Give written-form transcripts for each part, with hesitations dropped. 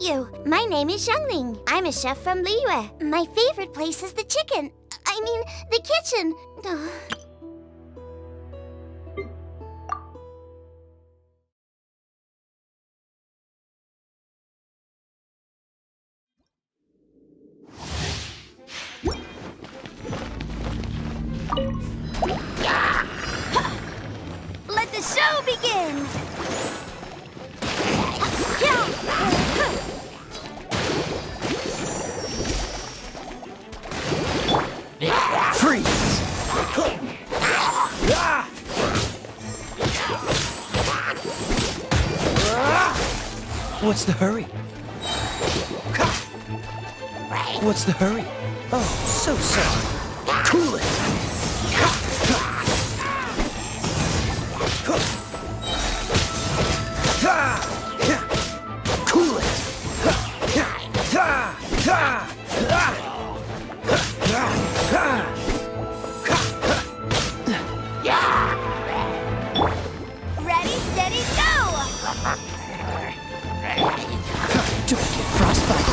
you. My name is Xiangling. I'm a chef from Liyue. My favorite place is the chicken. I mean, the kitchen. Let the show begin! Freeze! What's the hurry? What's the hurry? Oh, so sorry. Cool it! Cool it! Ready, steady, go! Don't get frostbite.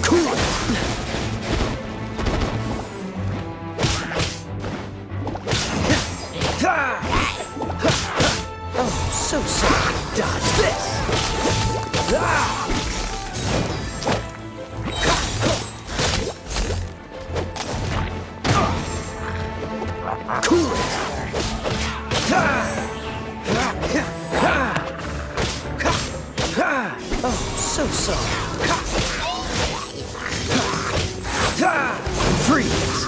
Cool it! Oh, so sorry. Dodge this! Cool it! Oh, so sorry. Freeze!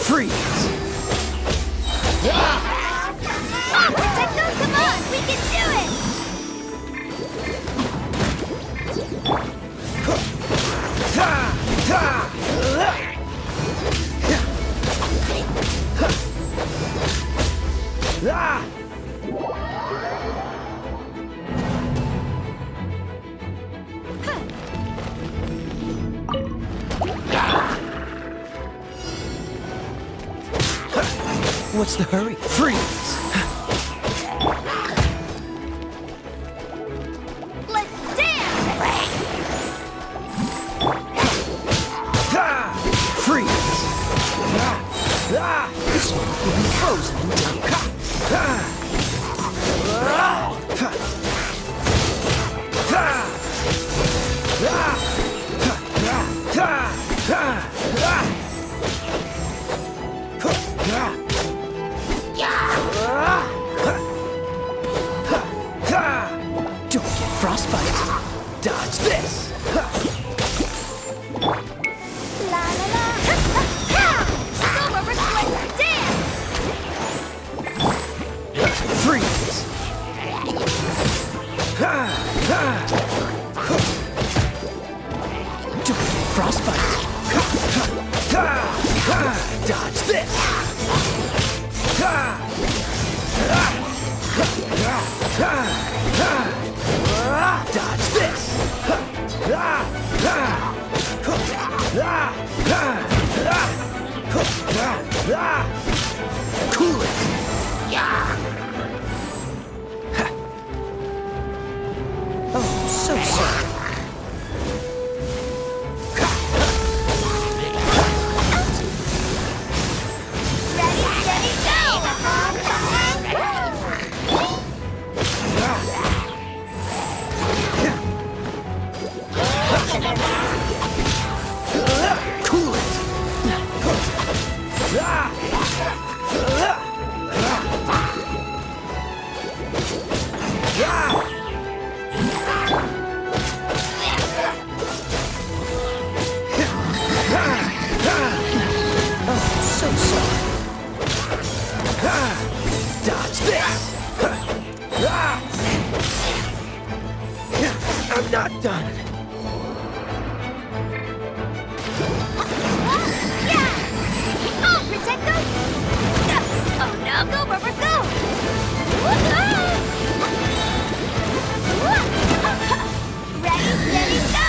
Freeze! Protector, come on! We can do it! What's the hurry? Freeze! Let's dance! Freeze! This one will be frozen in time. Don't get frostbite. Dodge this. La la la! Go, Rubber, let's dance! Freeze. Don't get frostbite. Dodge this. Dodge this. Cool it. Oh, so sorry. Ready, steady, Cool it. Oh, so sorry. Dodge this. I'm not done. Oh, Protector! Oh no, go, Rubber, go! Ready, steady, go!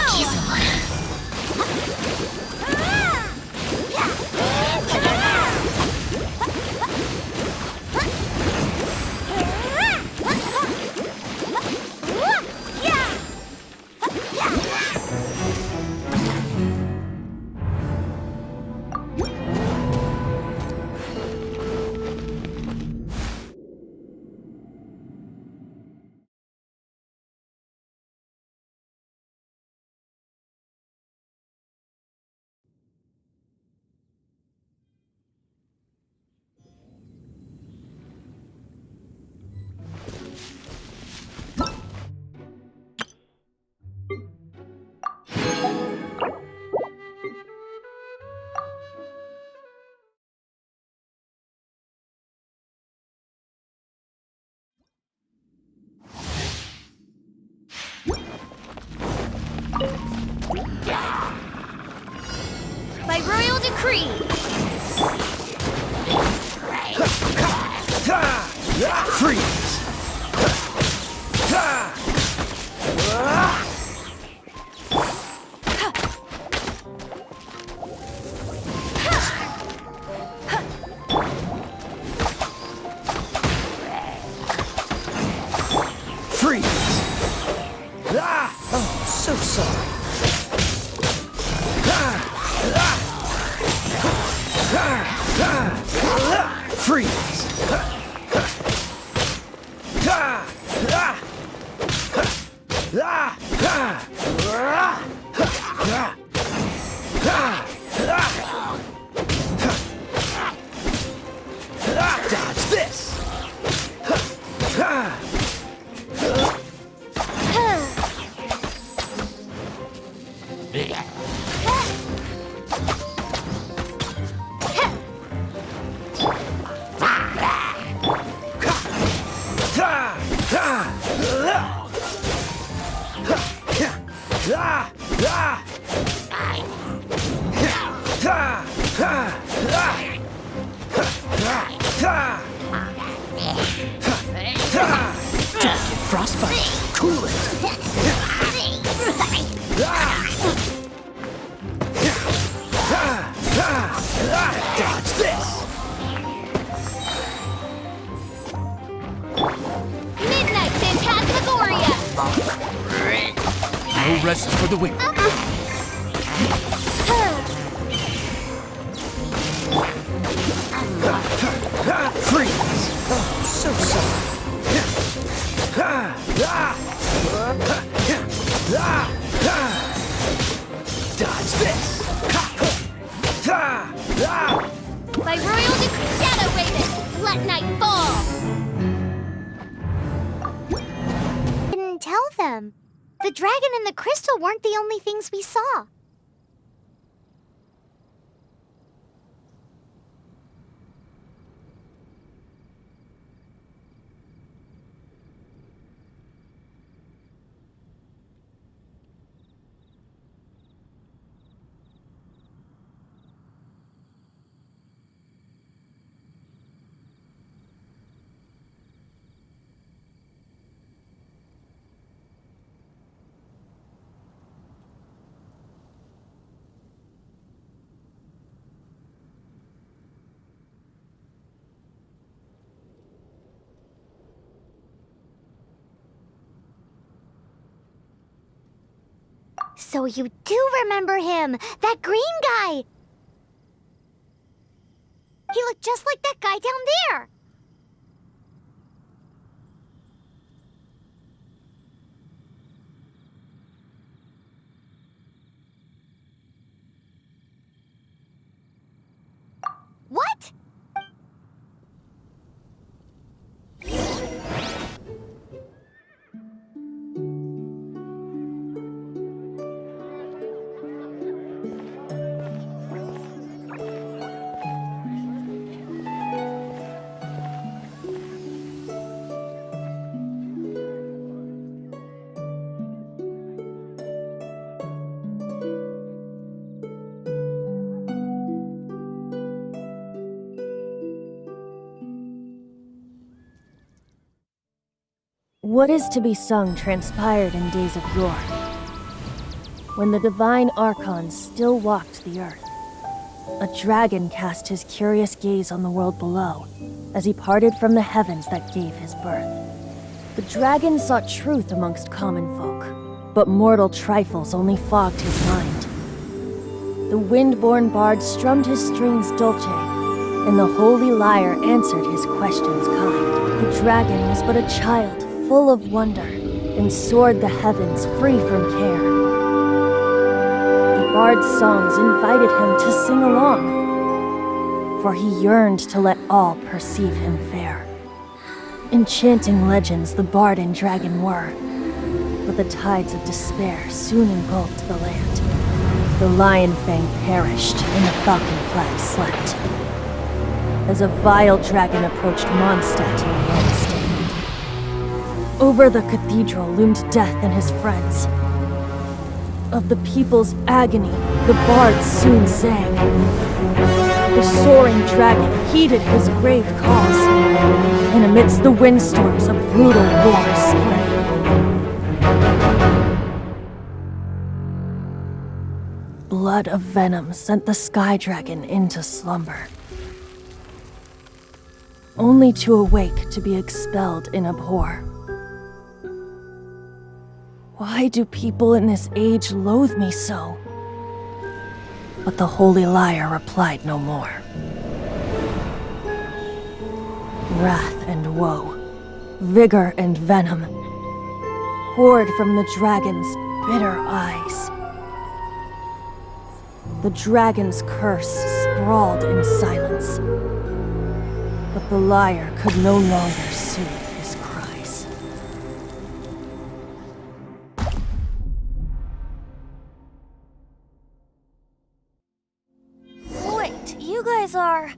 By royal decree! Freeze! Oh, so sorry. Freeze! Dodge this! Frostbite! Cool it! Dodge this! Midnight Phantasmagoria! No rest for the wicked. Freeze! Oh, so sorry. Dodge this! By royal decree, Shadow Raven, let night fall! Didn't tell them. The dragon and the crystal weren't the only things we saw. So you do remember him! That green guy! He looked just like that guy down there! What? What is to be sung transpired in days of yore, when the divine archons still walked the earth. A dragon cast his curious gaze on the world below, as he parted from the heavens that gave his birth. The dragon sought truth amongst common folk, but mortal trifles only fogged his mind. The wind-born bard strummed his strings dolce, and the holy lyre answered his questions kind. The dragon was but a child, full of wonder, and soared the heavens free from care. The bard's songs invited him to sing along, for he yearned to let all perceive him fair. Enchanting legends the bard and dragon were, but the tides of despair soon engulfed the land. The lion fang perished, and the falcon flag slept, as a vile dragon approached Mondstadt in Wednesday. Over the cathedral loomed death and his friends. Of the people's agony, the bards soon sang. The soaring dragon heeded his grave cause, and amidst the windstorms a brutal war spread. Blood of venom sent the sky dragon into slumber, only to awake to be expelled in abhor. Why do people in this age loathe me so? But the holy liar replied no more. Wrath and woe, vigor and venom, poured from the dragon's bitter eyes. The dragon's curse sprawled in silence, but the liar could no longer soothe his cries. Wait, you guys are...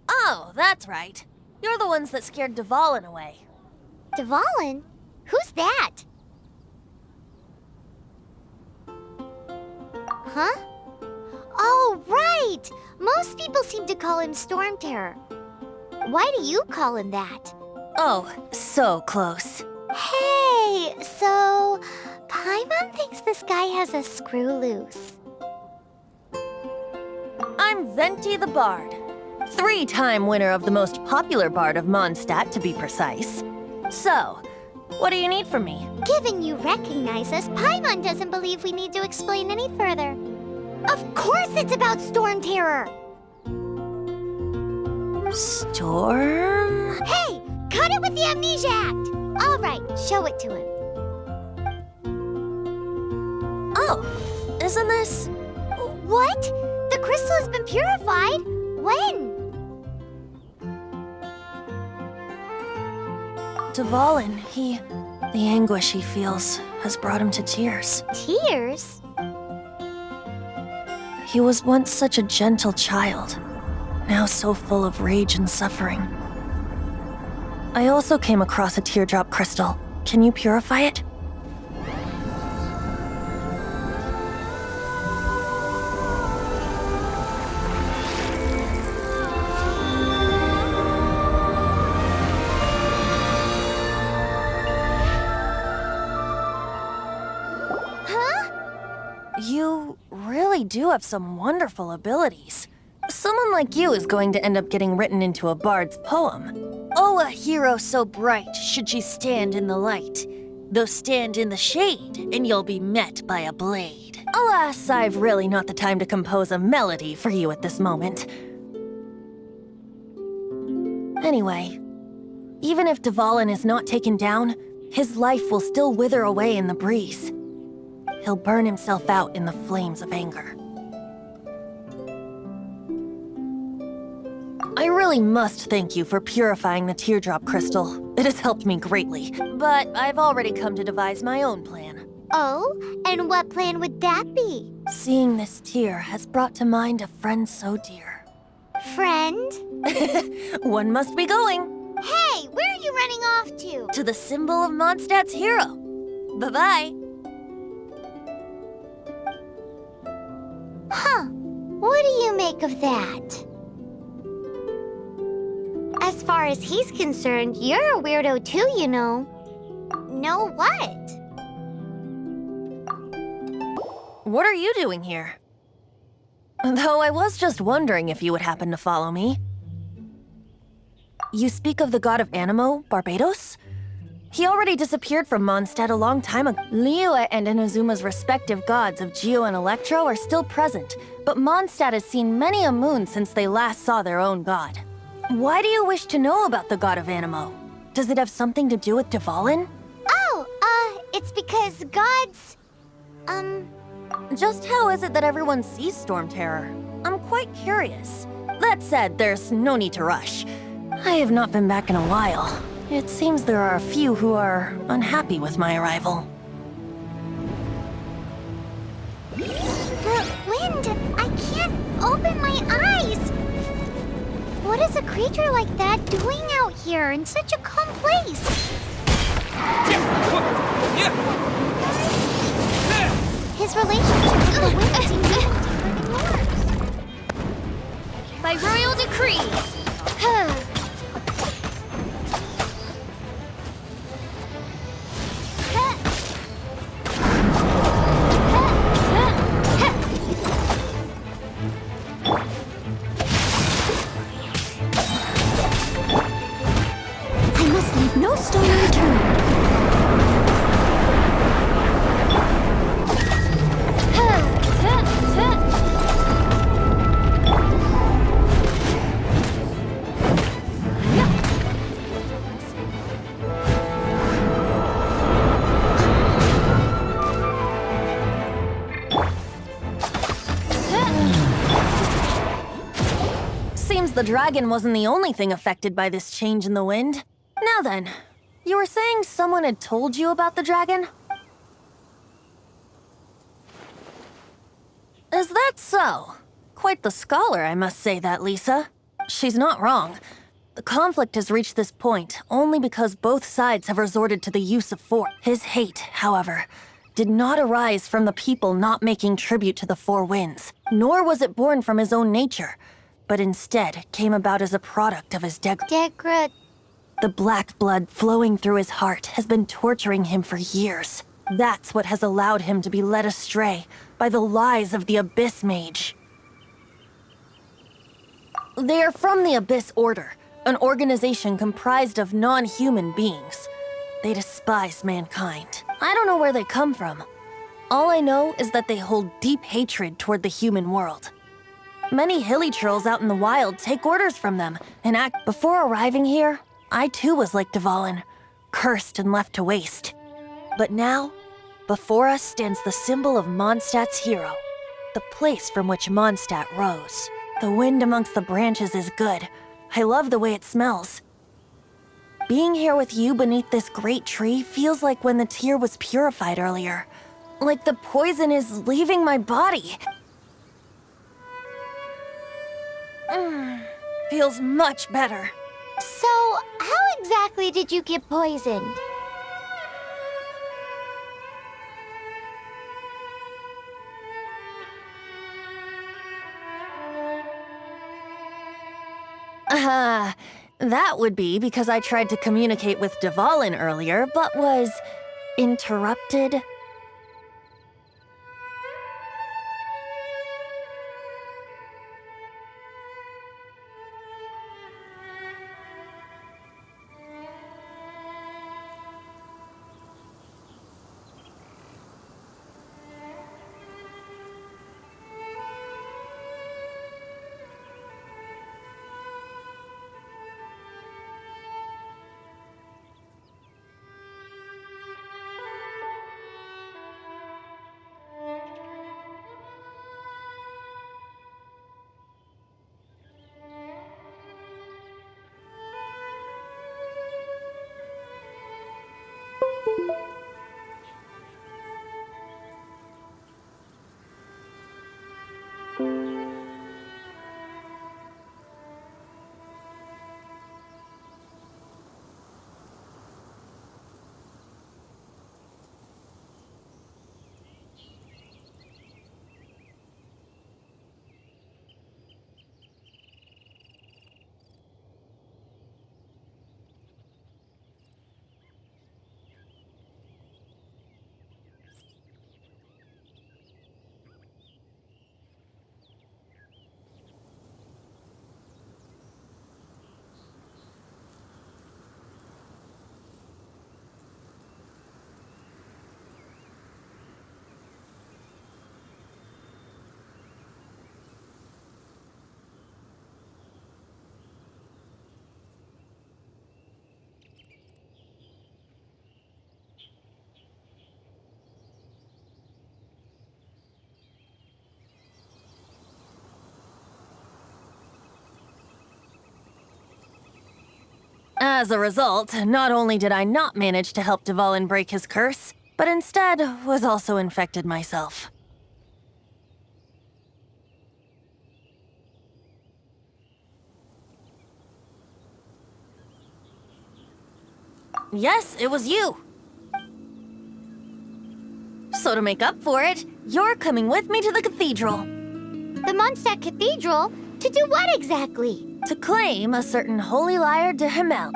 Oh, that's right. You're the ones that scared Dvalin away. Dvalin? Who's that? Huh? Oh, right! Most people seem to call him Storm Terror. Why do you call him that? Oh, so close. Hey, so Paimon thinks this guy has a screw loose. I'm Venti the Bard. 3-time winner of the most popular bard of Mondstadt, to be precise. So, what do you need from me? Given you recognize us, Paimon doesn't believe we need to explain any further. Of course it's about Storm Terror! Storm? Hey! Cut it with the Amnesia Act! Alright, show it to him. Oh, isn't this... What? The crystal has been purified? When? Dvalin, the anguish he feels has brought him to tears. Tears? He was once such a gentle child, now so full of rage and suffering. I also came across a teardrop crystal. Can you purify it? You really do have some wonderful abilities. Someone like you is going to end up getting written into a bard's poem. Oh, a hero so bright should she stand in the light. Though stand in the shade, and you'll be met by a blade. Alas, I've really not the time to compose a melody for you at this moment. Anyway, even if Dvalin is not taken down, his life will still wither away in the breeze. He'll burn himself out in the flames of anger. I really must thank you for purifying the teardrop crystal. It has helped me greatly, but I've already come to devise my own plan. Oh? And what plan would that be? Seeing this tear has brought to mind a friend so dear. Friend? One must be going. Hey, where are you running off to? To the symbol of Mondstadt's hero. Bye-bye. Huh. What do you make of that? As far as he's concerned, you're a weirdo too, you know. Know what? What are you doing here? Though I was just wondering if you would happen to follow me. You speak of the god of Animo, Barbados? He already disappeared from Mondstadt a long time ago. Liyue and Inazuma's respective gods of Geo and Electro are still present, but Mondstadt has seen many a moon since they last saw their own god. Why do you wish to know about the god of Animo? Does it have something to do with Dvalin? Oh, it's because gods... Just how is it that everyone sees Storm Terror? I'm quite curious. That said, there's no need to rush. I have not been back in a while. It seems there are a few who are unhappy with my arrival. The wind! I can't open my eyes! What is a creature like that doing out here in such a calm place? His relationship with the wind seems even deeper than yours. By royal decree. I must leave no stone unturned. Seems the dragon wasn't the only thing affected by this change in the wind. Now then, you were saying someone had told you about the dragon? Is that so? Quite the scholar, I must say that, Lisa. She's not wrong. The conflict has reached this point only because both sides have resorted to the use of force. His hate, however, did not arise from the people not making tribute to the Four Winds, nor was it born from his own nature, but instead came about as a product of his Degra... The black blood flowing through his heart has been torturing him for years. That's what has allowed him to be led astray by the lies of the Abyss Mage. They are from the Abyss Order, an organization comprised of non-human beings. They despise mankind. I don't know where they come from. All I know is that they hold deep hatred toward the human world. Many hilly trolls out in the wild take orders from them and act. Before arriving here, I too was like Dvalin, cursed and left to waste. But now, before us stands the symbol of Mondstadt's hero, the place from which Mondstadt rose. The wind amongst the branches is good. I love the way it smells. Being here with you beneath this great tree feels like when the tear was purified earlier. Like the poison is leaving my body. Feels much better. So, how exactly did you get poisoned? That would be because I tried to communicate with Dvalin earlier, but was interrupted. As a result, not only did I not manage to help Dvalin break his curse, but instead was also infected myself. Yes, it was you. So to make up for it, you're coming with me to the cathedral. The Mondstadt Cathedral? To do what exactly? To claim a certain holy lyre de Himmel.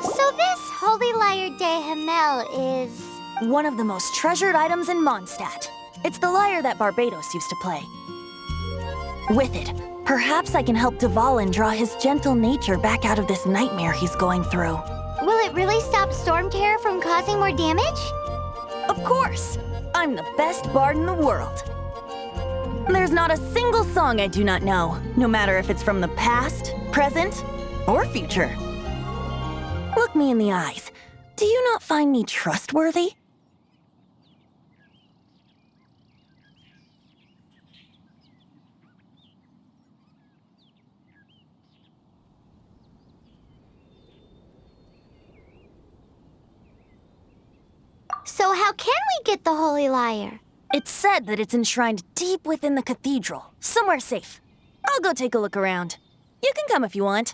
So this Holy Lyre de Himmel is... One of the most treasured items in Mondstadt. It's the lyre that Barbados used to play. With it, perhaps I can help Dvalin draw his gentle nature back out of this nightmare he's going through. Will it really stop Storm Terror from causing more damage? Of course! I'm the best bard in the world. There's not a single song I do not know, no matter if it's from the past, present, or future. Look me in the eyes. Do you not find me trustworthy? So how can we get the Holy Lyre? It's said that it's enshrined deep within the cathedral, somewhere safe. I'll go take a look around. You can come if you want.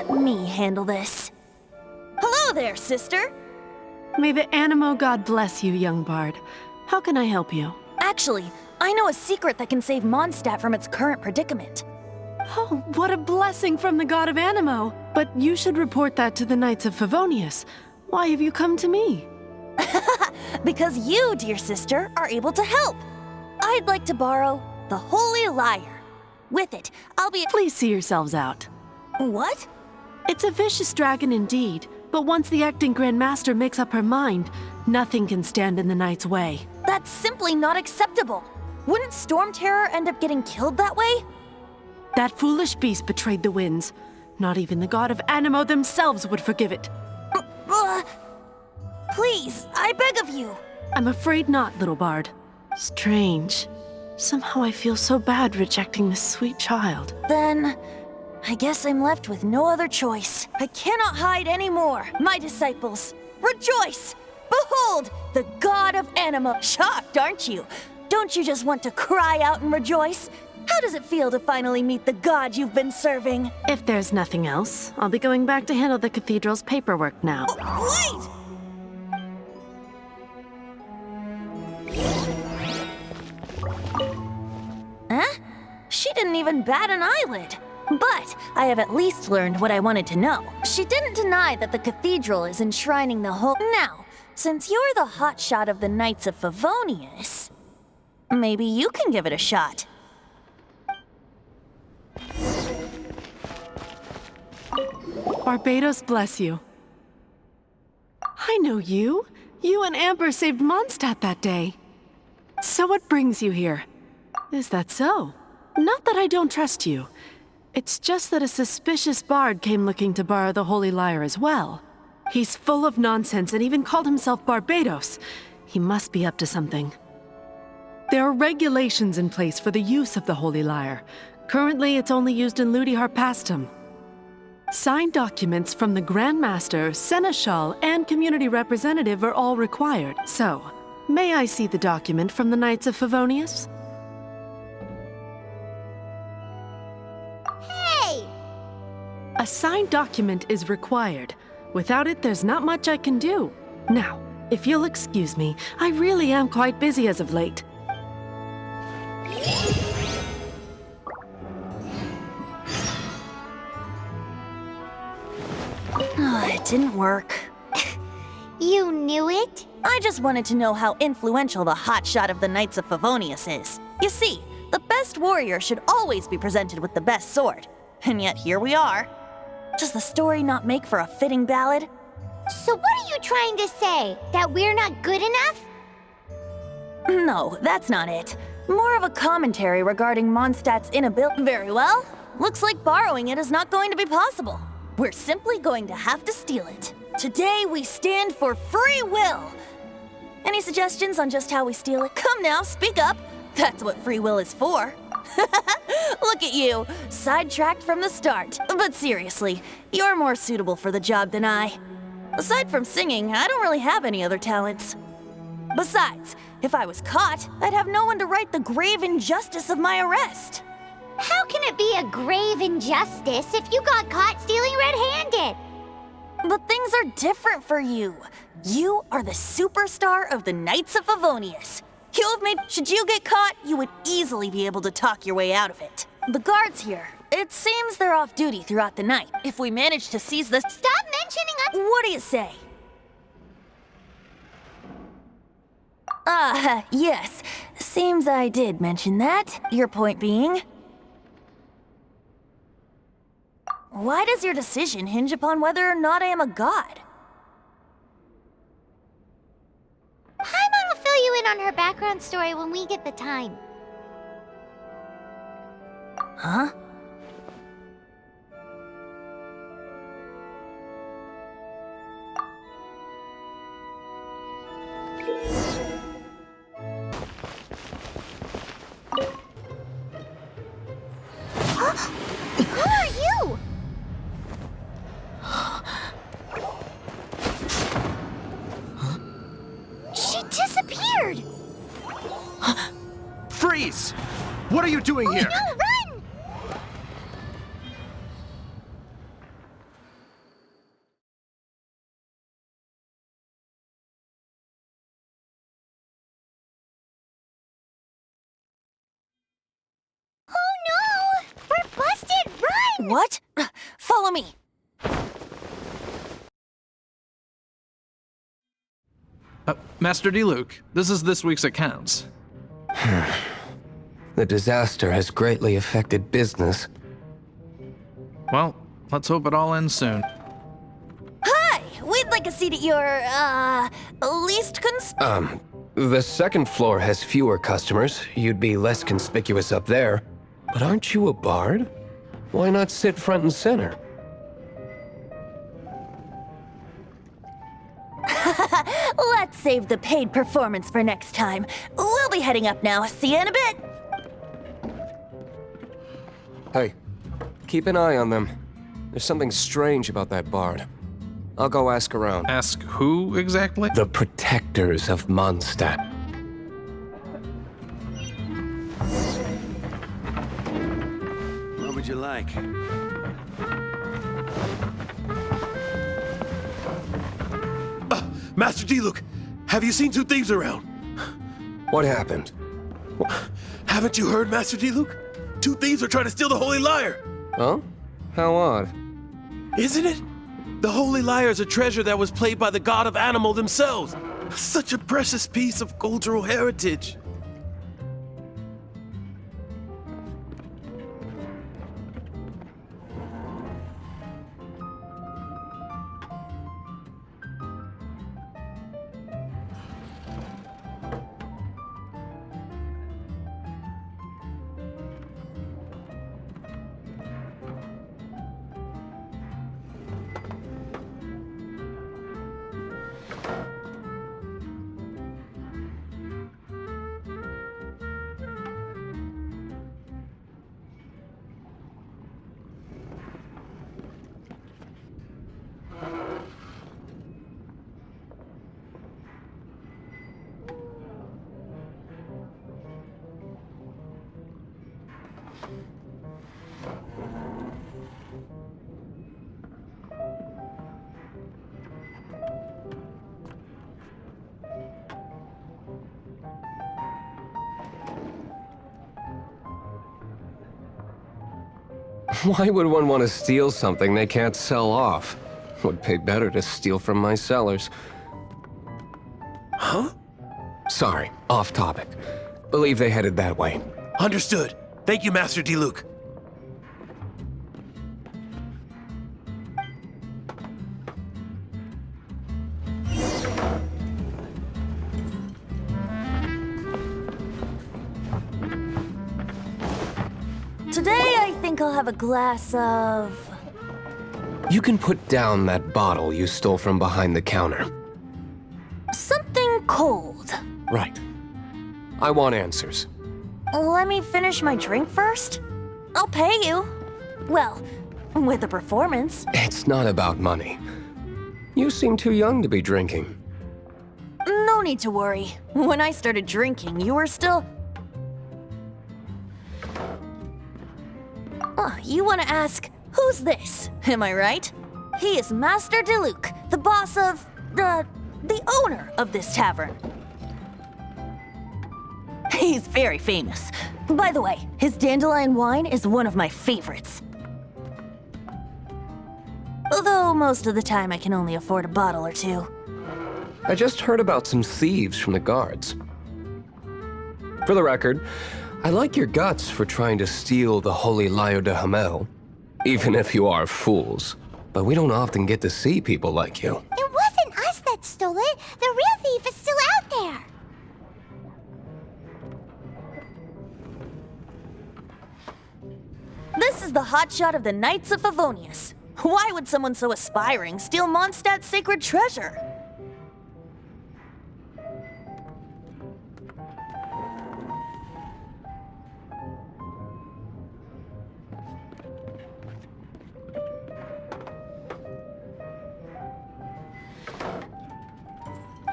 Let me handle this. Hello there, sister. May the Animo God bless you, young bard. How can I help you? Actually, I know a secret that can save Mondstadt from its current predicament. Oh, what a blessing from the god of Animo! But you should report that to the Knights of Favonius. Why have you come to me? Because you, dear sister, are able to help. I'd like to borrow the Holy Lyre. With it, I'll be— Please see yourselves out. What? It's a vicious dragon indeed, but once the acting Grand Master makes up her mind, nothing can stand in the Knight's way. That's simply not acceptable. Wouldn't Storm Terror end up getting killed that way? That foolish beast betrayed the winds. Not even the god of Animo themselves would forgive it. Please, I beg of you. I'm afraid not, little bard. Strange. Somehow I feel so bad rejecting this sweet child. Then, I guess I'm left with no other choice. I cannot hide anymore. My disciples, rejoice! Behold, the god of Animo. Shocked, aren't you? Don't you just want to cry out and rejoice? How does it feel to finally meet the god you've been serving? If there's nothing else, I'll be going back to handle the cathedral's paperwork now. Wait! Huh? She didn't even bat an eyelid. But I have at least learned what I wanted to know. She didn't deny that the cathedral is enshrining the whole— Now, since you're the hotshot of the Knights of Favonius, maybe you can give it a shot. Barbados bless you. I know you. You and Amber saved Mondstadt that day. So what brings you here? Is that so? Not that I don't trust you. It's just that a suspicious bard came looking to borrow the Holy Lyre as well. He's full of nonsense and even called himself Barbados. He must be up to something. There are regulations in place for the use of the Holy Lyre. Currently, it's only used in Ludi Harpastum. Signed documents from the Grand Master, Seneschal, and Community Representative are all required. So, may I see the document from the Knights of Favonius? Hey! A signed document is required. Without it, there's not much I can do. Now, if you'll excuse me, I really am quite busy as of late. It didn't work. You knew it? I just wanted to know how influential the hotshot of the Knights of Favonius is. You see, the best warrior should always be presented with the best sword. And yet here we are. Does the story not make for a fitting ballad? So what are you trying to say? That we're not good enough? No, that's not it. More of a commentary regarding Mondstadt's inability. Very well. Looks like borrowing it is not going to be possible. We're simply going to have to steal it. Today we stand for free will. Any suggestions on just how we steal it? Come now, speak up. That's what free will is for. Look at you, sidetracked from the start. But seriously, you're more suitable for the job than I. Aside from singing, I don't really have any other talents. Besides, if I was caught, I'd have no one to right the grave injustice of my arrest. How can it be a grave injustice if you got caught stealing red-handed? But things are different for you. You are the superstar of the Knights of Favonius. You have made... Should you get caught, you would easily be able to talk your way out of it. The guards here, it seems they're off duty throughout the night. If we manage to seize this... Stop mentioning us! What do you say? Yes. Seems I did mention that. Your point being... Why does your decision hinge upon whether or not I am a god? Paimon will fill you in on her background story when we get the time. Huh? Who are you? She disappeared! Freeze! What are you doing here? No, run! Oh no! We're busted! Run! What? Follow me. Master D-Luke, this is this week's accounts. The disaster has greatly affected business. Well, let's hope it all ends soon. Hi! We'd like a seat at your, least The second floor has fewer customers. You'd be less conspicuous up there. But aren't you a bard? Why not sit front and center? Let's save the paid performance for next time. We'll be heading up now. See you in a bit. Hey, keep an eye on them. There's something strange about that bard. I'll go ask around. Ask who exactly? The protectors of Mondstadt. What would you like? Master D-Luke, have you seen two thieves around? What happened? Haven't you heard, Master D-Luke? Two thieves are trying to steal the Holy Lyre. Huh? How odd. Isn't it? The Holy Lyre is a treasure that was played by the god of animal themselves. Such a precious piece of cultural heritage. Why would one want to steal something they can't sell off? Would pay better to steal from my sellers. Huh? Sorry, off topic. Believe they headed that way. Understood. Thank you, Master D-Luke. Today, I think I'll have a glass of... You can put down that bottle you stole from behind the counter. something cold. Right. I want answers. Let me finish my drink first. I'll pay you. Well, with a performance. It's not about money. You seem too young to be drinking. No need to worry. When I started drinking, you were still... Oh, you want to ask, who's this? Am I right? He is Master Diluc, the boss of... the owner of this tavern. He's very famous. By the way, his dandelion wine is one of my favorites. Although most of the time I can only afford a bottle or two. I just heard about some thieves from the guards. For the record, I like your guts for trying to steal the Holy Lyre de Hamel, even if you are fools. But we don't often get to see people like you. It wasn't us that stole it. The real thief is still out there. This is the hotshot of the Knights of Favonius. Why would someone so aspiring steal Mondstadt's sacred treasure?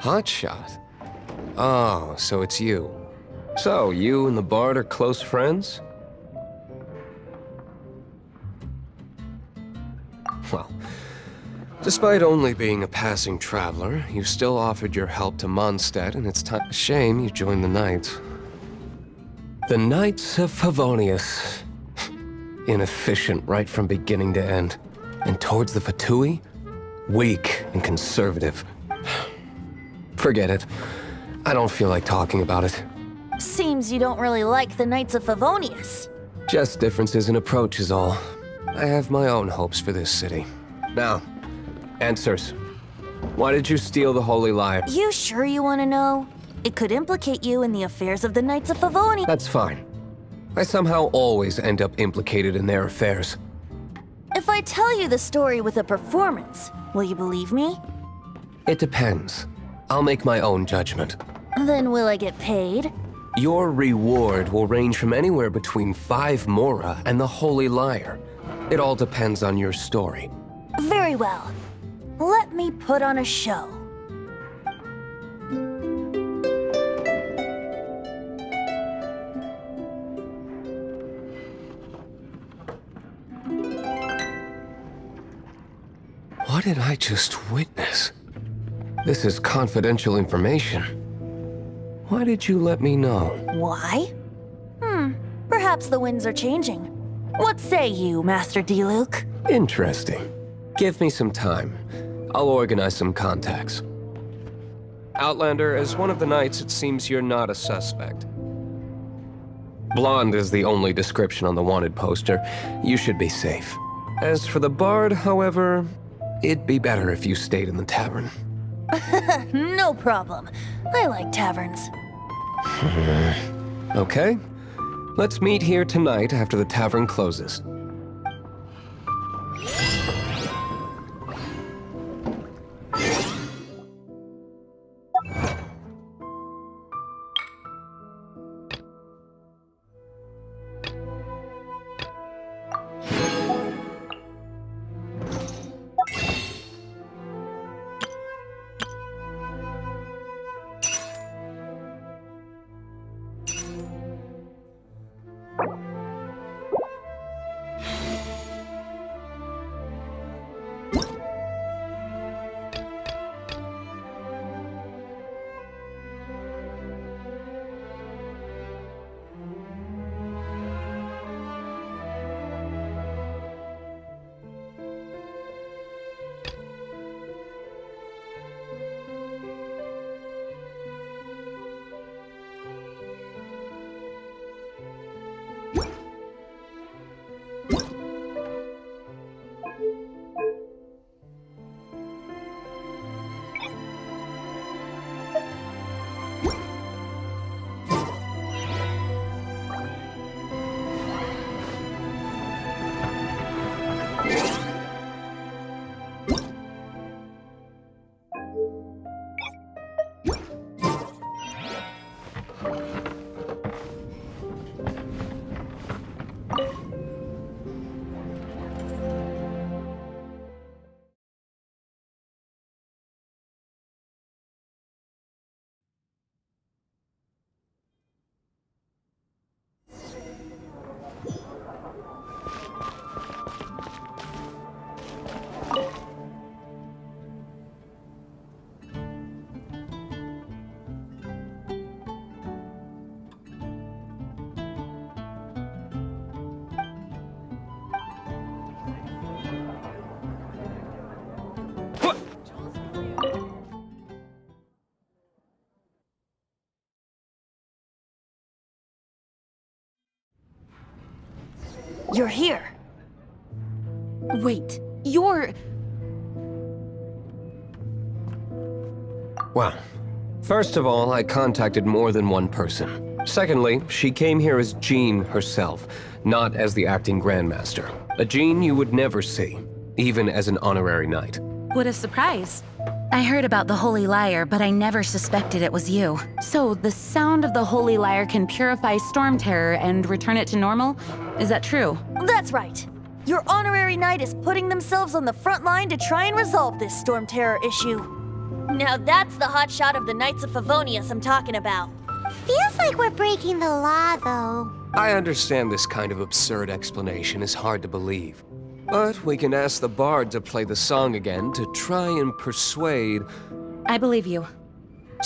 Hotshot? Oh, so it's you. So, you and the Bard are close friends? Well, despite only being a passing traveler, you still offered your help to Mondstadt, and it's shame you joined the Knights. The Knights of Favonius. Inefficient right from beginning to end. And towards the Fatui, weak and conservative. Forget it. I don't feel like talking about it. Seems you don't really like the Knights of Favonius. Just differences in approach is all. I have my own hopes for this city. Now, answers. Why did you steal the Holy Lyre? You sure you want to know? It could implicate you in the affairs of the Knights of Favonius. That's fine. I somehow always end up implicated in their affairs. If I tell you the story with a performance, will you believe me? It depends. I'll make my own judgment. Then will I get paid? Your reward will range from anywhere between 5 mora and the Holy Lyre. It all depends on your story. Very well. Let me put on a show. What did I just witness? This is confidential information. Why did you let me know? Why? Perhaps the winds are changing. What say you, Master Diluc? Interesting. Give me some time. I'll organize some contacts. Outlander, as one of the knights, it seems you're not a suspect. Blonde is the only description on the wanted poster. You should be safe. As for the Bard, however, it'd be better if you stayed in the tavern. No problem. I like taverns. Okay. Let's meet here tonight after the tavern closes. You're here. Wait, you're... Well, first of all, I contacted more than one person. Secondly, she came here as Jean herself, not as the acting Grandmaster. A Jean you would never see, even as an honorary knight. What a surprise. I heard about the Holy Lyre, but I never suspected it was you. So, the sound of the Holy Lyre can purify Storm Terror and return it to normal? Is that true? That's right. Your honorary knight is putting themselves on the front line to try and resolve this Storm Terror issue. Now that's the hot shot of the Knights of Favonius I'm talking about. Feels like we're breaking the law, though. I understand this kind of absurd explanation is hard to believe. But we can ask the bard to play the song again to try and persuade... I believe you.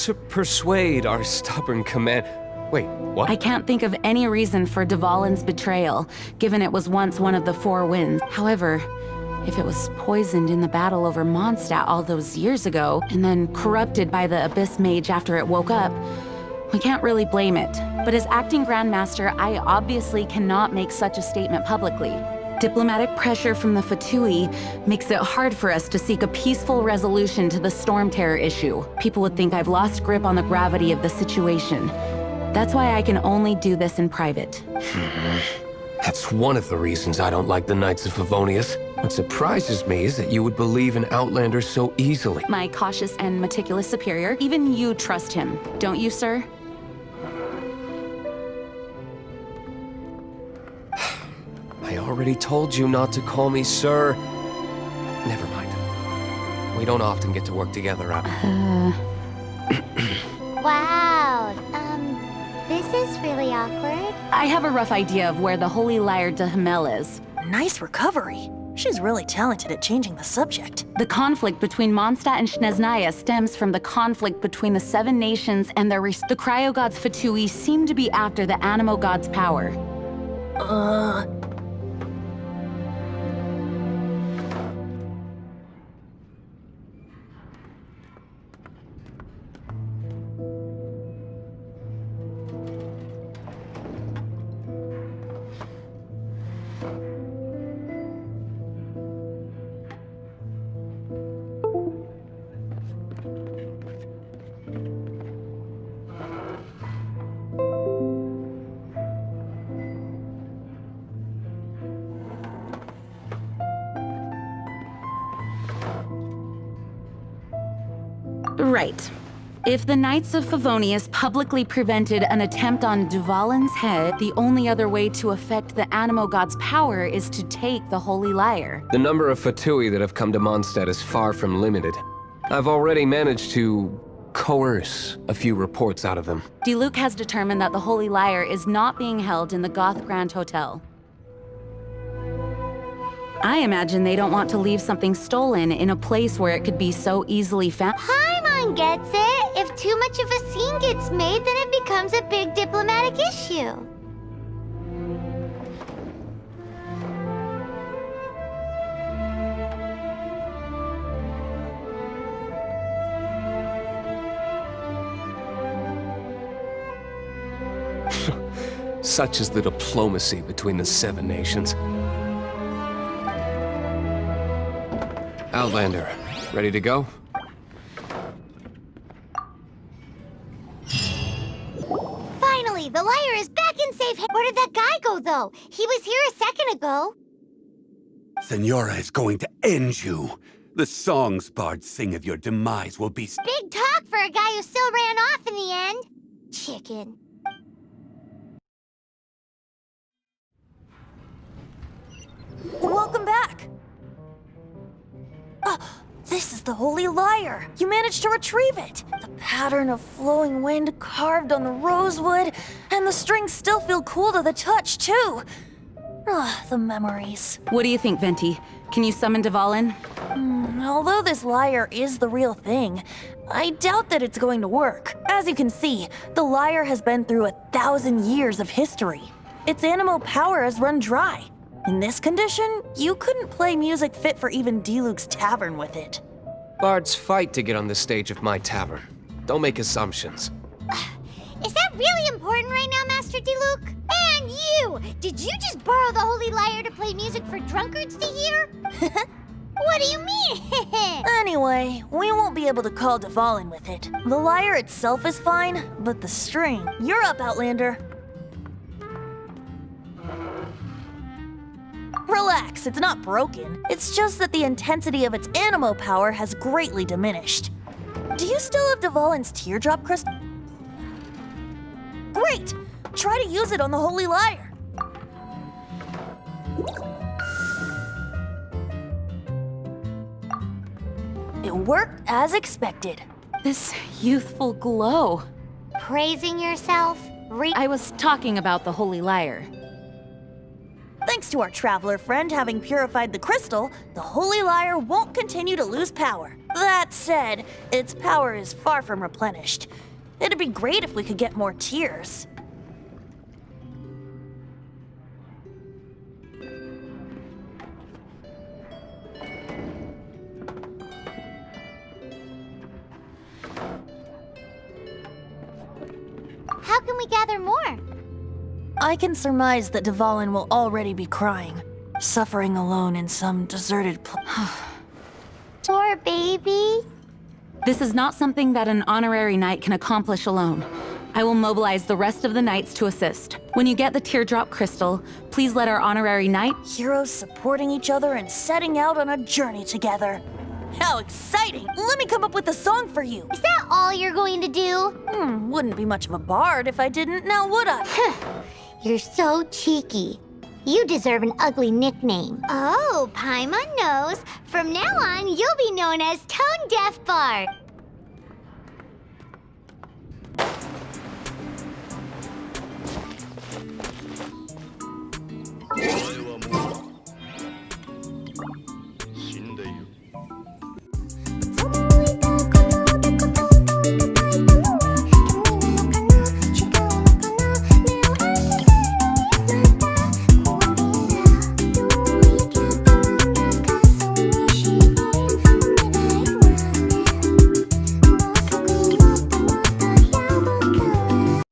To persuade our stubborn command... Wait, what? I can't think of any reason for Dvalin's betrayal, given it was once one of the Four Winds. However, if it was poisoned in the battle over Mondstadt all those years ago, and then corrupted by the Abyss Mage after it woke up, we can't really blame it. But as acting Grandmaster, I obviously cannot make such a statement publicly. Diplomatic pressure from the Fatui makes it hard for us to seek a peaceful resolution to the Storm Terror issue. People would think I've lost grip on the gravity of the situation. That's why I can only do this in private. That's one of the reasons I don't like the Knights of Favonius. What surprises me is that you would believe in Outlanders so easily. My cautious and meticulous superior, even you trust him, don't you, sir? I already told you not to call me sir. Never mind. We don't often get to work together, Wow, this is really awkward. I have a rough idea of where the Holy Lyre de Himmel is. Nice recovery. She's really talented at changing the subject. The conflict between Mondstadt and Snezhnaya stems from the conflict between the Seven Nations and the Cryogods Fatui seem to be after the Animo God's power. Right. If the Knights of Favonius publicly prevented an attempt on Dvalin's head, the only other way to affect the Animo God's power is to take the Holy Lyre. The number of Fatui that have come to Mondstadt is far from limited. I've already managed to coerce a few reports out of them. Diluc has determined that the Holy Lyre is not being held in the Goth Grand Hotel. I imagine they don't want to leave something stolen in a place where it could be so easily found. Paimon gets it. If too much of a scene gets made, then it becomes a big diplomatic issue. Such is the diplomacy between the Seven Nations. Outlander, ready to go? Finally, the lyre is back in safe hands. Where did that guy go, though? He was here a second ago. Senora is going to end you. The songs bards sing of your demise will be... Big talk for a guy who still ran off in the end. Chicken. Welcome back! This is the Holy Lyre! You managed to retrieve it! The pattern of flowing wind carved on the rosewood, and the strings still feel cool to the touch, too! The memories. What do you think, Venti? Can you summon Dvalin? Although this lyre is the real thing, I doubt that it's going to work. As you can see, the lyre has been through 1,000 years of history. Its animal power has run dry. In this condition, you couldn't play music fit for even Diluc's tavern with it. Bards fight to get on the stage of my tavern. Don't make assumptions. Is that really important right now, Master Diluc? And you! Did you just borrow the Holy Lyre to play music for drunkards to hear? What do you mean? Anyway, we won't be able to call Dvalin with it. The lyre itself is fine, but the string. You're up, Outlander. Relax, it's not broken. It's just that the intensity of its animo power has greatly diminished. Do you still have Dvalin's teardrop crystal? Great! Try to use it on the Holy Lyre. It worked as expected. This youthful glow. Praising yourself? I was talking about the Holy Lyre. Thanks to our traveler friend having purified the crystal, the Holy Lyre won't continue to lose power. That said, its power is far from replenished. It'd be great if we could get more tears. How can we gather more? I can surmise that Dvalin will already be crying, suffering alone in some deserted place. Poor baby. This is not something that an honorary knight can accomplish alone. I will mobilize the rest of the knights to assist. When you get the teardrop crystal, please let our honorary knight... Heroes supporting each other and setting out on a journey together. How exciting! Let me come up with a song for you. Is that all you're going to do? Wouldn't be much of a bard if I didn't, now would I? You're so cheeky. You deserve an ugly nickname. Oh, Paimon knows. From now on, you'll be known as Tone Deaf Bard.